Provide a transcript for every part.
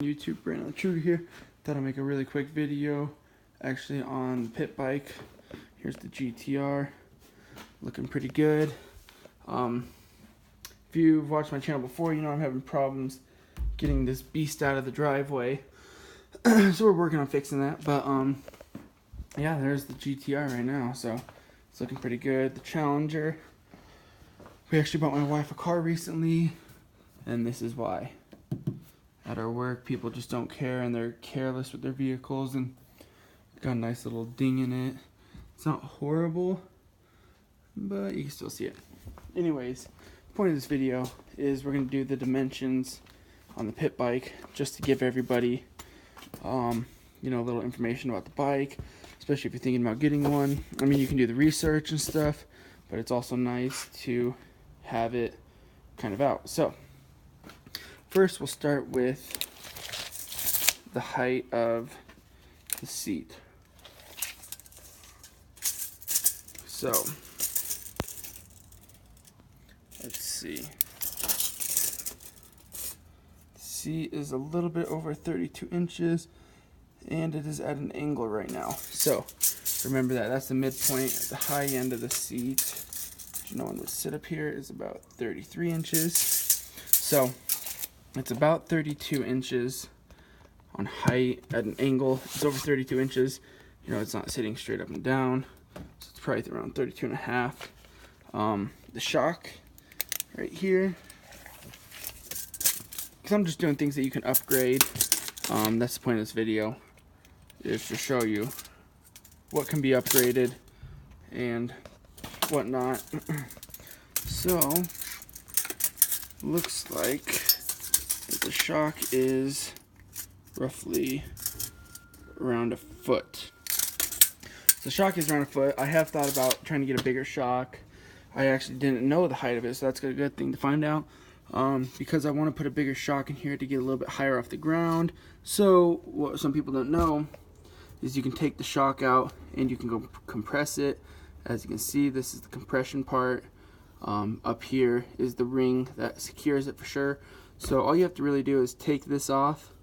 YouTube, Brandon True here. Thought I'd make a really quick video actually on the pit bike. Here's the GTR, looking pretty good. If you've watched my channel before, you know I'm having problems getting this beast out of the driveway. So we're working on fixing that, but yeah, there's the GTR right now, so it's looking pretty good. The Challenger, we actually bought my wife a car recently, and this is why. At our work, people just don't care and they're careless with their vehicles, and got a nice little ding in it. It's not horrible, but you can still see it. Anyways, the point of this video is we're going to do the dimensions on the pit bike, just to give everybody you know, a little information about the bike, especially if you're thinking about getting one. I mean, you can do the research and stuff, but it's also nice to have it kind of out. So first, we'll start with the height of the seat. So, let's see. The seat is a little bit over 32 inches, and it is at an angle right now. So, remember that. That's the midpoint. The high end of the seat, you know, when we sit up here, is about 33 inches. So, it's about 32 inches on height at an angle. It's over 32 inches. You know, it's not sitting straight up and down. So it's probably around 32 and a half. The shock right here, because I'm just doing things that you can upgrade. That's the point of this video, is to show you what can be upgraded and whatnot. So, looks like the shock is roughly around a foot. The shock is around a foot. I have thought about trying to get a bigger shock. I actually didn't know the height of it, so that's a good thing to find out. Because I want to put a bigger shock in here to get a little bit higher off the ground. So what some people don't know is you can take the shock out and you can go compress it. As you can see, this is the compression part. Up here is the ring that secures it for sure. So all you have to really do is take this off,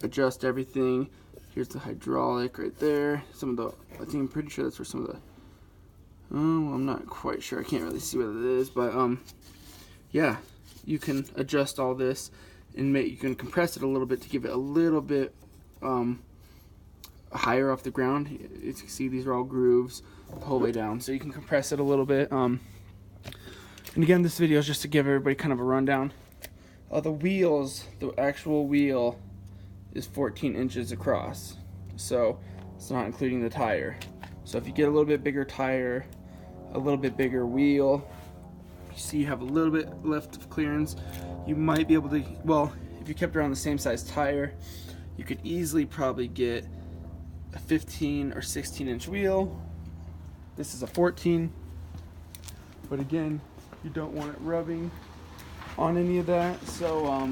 adjust everything. Here's the hydraulic right there. I'm pretty sure that's where some of the, I'm not quite sure. I can't really see what it is, but yeah, you can adjust all this and you can compress it a little bit to give it a little bit higher off the ground. As you can see, these are all grooves the whole way down, so you can compress it a little bit. And again, this video is just to give everybody kind of a rundown. The wheels, the actual wheel is 14 inches across, so it's not including the tire. So if you get a little bit bigger tire, a little bit bigger wheel, you see you have a little bit left of clearance, you might be able to, well, if you kept around the same size tire, you could easily probably get a 15 or 16 inch wheel. This is a 14, but again, you don't want it rubbing on any of that. So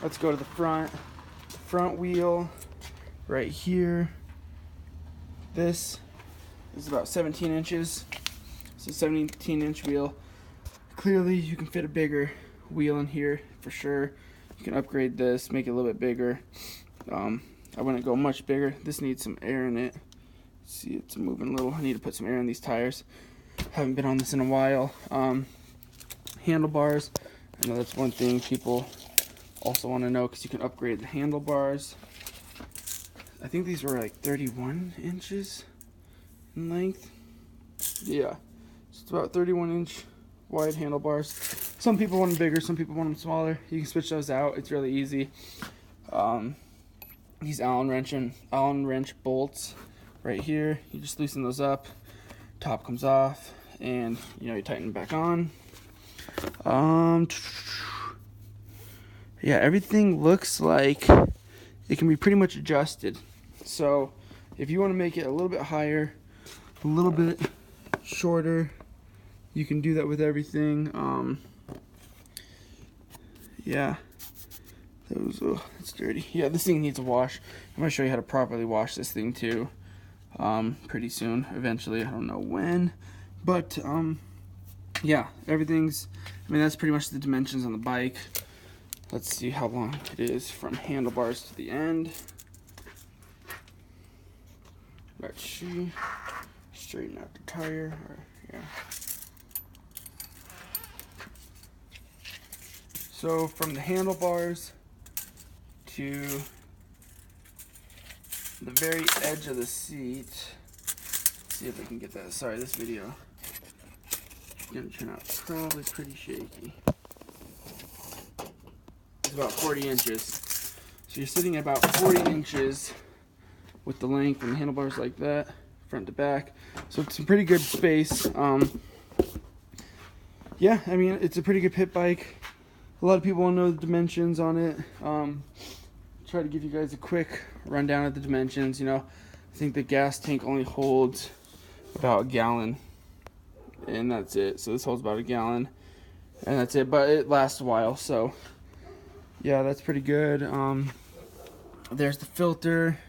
let's go to the front. The front wheel right here, this is about 17 inches. It's a 17 inch wheel. Clearly you can fit a bigger wheel in here for sure. You can upgrade this, make it a little bit bigger. I wouldn't go much bigger. This needs some air in it. See, it's moving a little. I need to put some air in these tires. Haven't been on this in a while. Handlebars, I know that's one thing people also want to know, because you can upgrade the handlebars. I think these were like 31 inches in length. Yeah, it's about 31 inch wide handlebars. Some people want them bigger, some people want them smaller. You can switch those out. It's really easy. These Allen wrench bolts right here, you just loosen those up, top comes off, and you know, you tighten it back on. Yeah, everything looks like it can be pretty much adjusted. So if you want to make it a little bit higher, a little bit shorter, you can do that with everything. Yeah, it's dirty. Yeah, this thing needs a wash. I'm gonna show you how to properly wash this thing too, pretty soon, eventually. I don't know when, but yeah, everything's, I mean, that's pretty much the dimensions on the bike. Let's see how long it is from handlebars to the end. Let's see. Straighten out the tire. Yeah. So from the handlebars to the very edge of the seat. Let's see if I can get that. Sorry, this video is gonna turn out probably pretty shaky. It's about 40 inches. So you're sitting at about 40 inches with the length and the handlebars like that, front to back. So it's a pretty good space. Yeah, I mean, it's a pretty good pit bike. A lot of people want to know the dimensions on it. Try to give you guys a quick rundown of the dimensions. You know, I think the gas tank only holds about a gallon, and that's it. So this holds about a gallon, and that's it. But it lasts a while, so yeah, that's pretty good. There's the filter,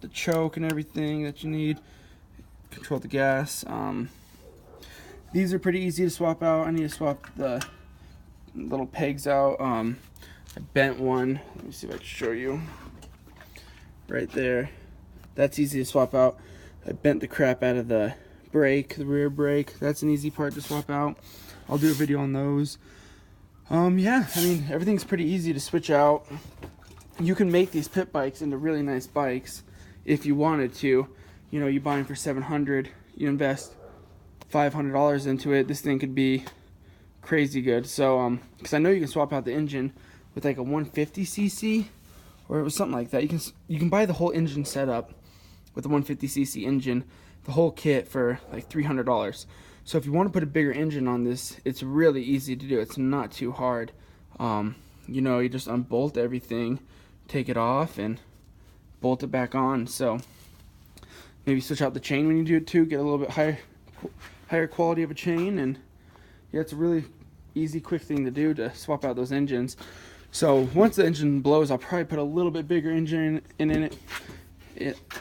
the choke, and everything that you need. Control the gas. These are pretty easy to swap out. I need to swap the little pegs out. I bent one. Let me see if I can show you. Right there. That's easy to swap out. I bent the crap out of the brake, the rear brake. That's an easy part to swap out. I'll do a video on those. Yeah, I mean, everything's pretty easy to switch out. You can make these pit bikes into really nice bikes if you wanted to. You know, you buy them for $700, you invest $500 into it. This thing could be crazy good. So, because I know you can swap out the engine with like a 150cc, or it was something like that. You can buy the whole engine setup with a 150cc engine, the whole kit for like $300. So if you want to put a bigger engine on this, it's really easy to do. It's not too hard. You know, you just unbolt everything, take it off, and bolt it back on. So maybe switch out the chain when you do it too, get a little bit higher quality of a chain, and yeah, it's a really easy, quick thing to do to swap out those engines. So once the engine blows, I'll probably put a little bit bigger engine in it.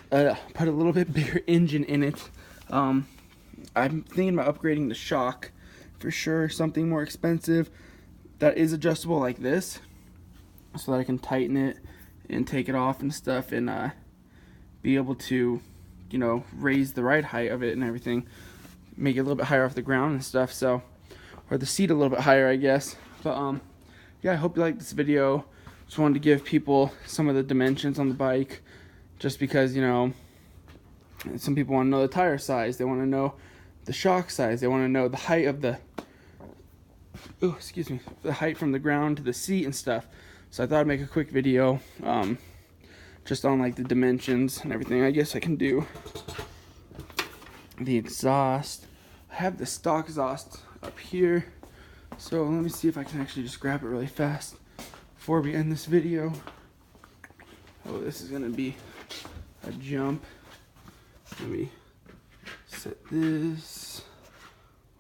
Put a little bit bigger engine in it. I'm thinking about upgrading the shock for sure, something more expensive that is adjustable like this, so that I can tighten it and take it off and stuff, and be able to, you know, raise the ride height of it and everything, make it a little bit higher off the ground and stuff. So, or the seat a little bit higher, I guess. But yeah, I hope you liked this video. Just wanted to give people some of the dimensions on the bike, just because, you know, some people want to know the tire size, they want to know the shock size, they want to know the height of the, the height from the ground to the seat and stuff. So I thought I'd make a quick video, just on like the dimensions and everything. I guess I can do the exhaust. I have the stock exhaust up here, so let me see if I can actually just grab it really fast before we end this video. Oh, this is gonna be a jump. Let me set this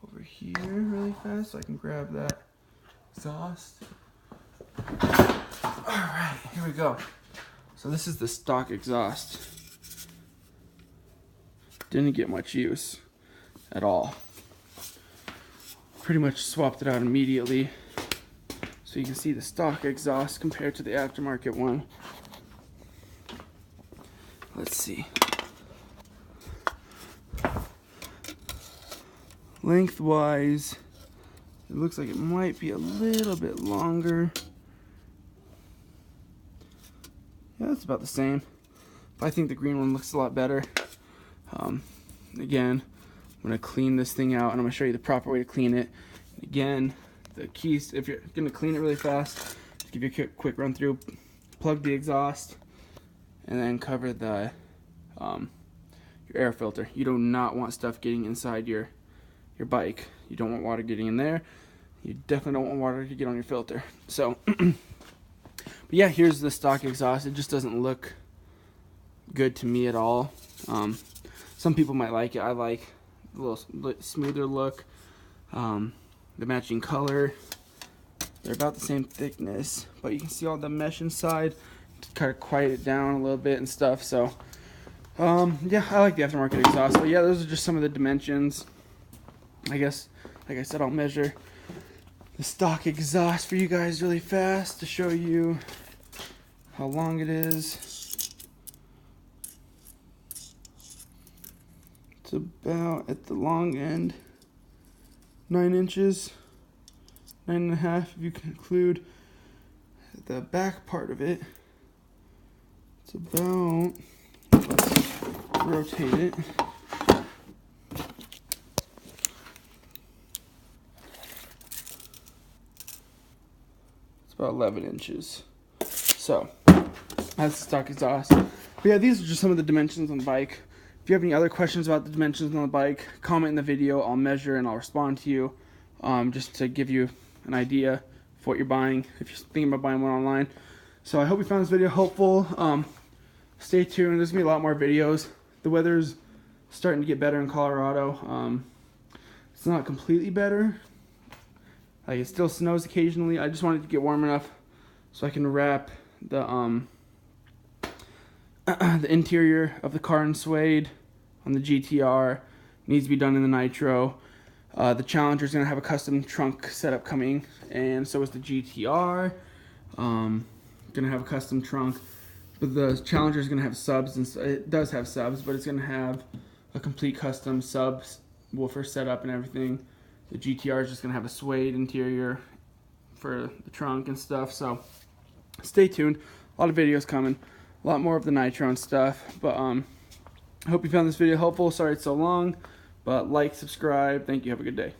over here really fast so I can grab that exhaust. Alright, here we go. So this is the stock exhaust. Didn't get much use at all. Pretty much swapped it out immediately. So you can see the stock exhaust compared to the aftermarket one. Let's see. Lengthwise, it looks like it might be a little bit longer. Yeah, it's about the same. But I think the green one looks a lot better. Again, I'm going to clean this thing out, and I'm going to show you the proper way to clean it. Again, the keys, if you're going to clean it really fast, just give you a quick run through. Plug the exhaust, and then cover the your air filter. You do not want stuff getting inside your bike. You don't want water getting in there. You definitely don't want water to get on your filter. So, but yeah, here's the stock exhaust. It just doesn't look good to me at all. Some people might like it. I like a little smoother look. The matching color. They're about the same thickness, but you can see all the mesh inside to kind of quiet it down a little bit and stuff. So, yeah, I like the aftermarket exhaust. But yeah, those are just some of the dimensions. I guess, like I said, I'll measure the stock exhaust for you guys really fast to show you how long it is. It's about, at the long end, 9 inches, 9.5 if you can include the back part of it. It's about, let's rotate it. It's about 11 inches. So, that's the stock exhaust. But yeah, these are just some of the dimensions on the bike. If you have any other questions about the dimensions on the bike, comment in the video. I'll measure and I'll respond to you, just to give you an idea of what you're buying if you're thinking about buying one online. So I hope you found this video helpful. Stay tuned. There's going to be a lot more videos. The weather's starting to get better in Colorado. It's not completely better. Like, it still snows occasionally. I just wanted to get warm enough so I can wrap the the interior of the car in suede on the GTR. Needs to be done in the nitro. The Challenger's gonna have a custom trunk setup coming, and so is the GTR. Gonna have a custom trunk, but the Challenger's gonna have subs, and it does have subs, but it's gonna have a complete custom subs woofer setup and everything. The GTR is just gonna have a suede interior for the trunk and stuff. So stay tuned. A lot of videos coming. A lot more of the nitro and stuff. But I hope you found this video helpful. Sorry it's so long, but like, subscribe. Thank you. Have a good day.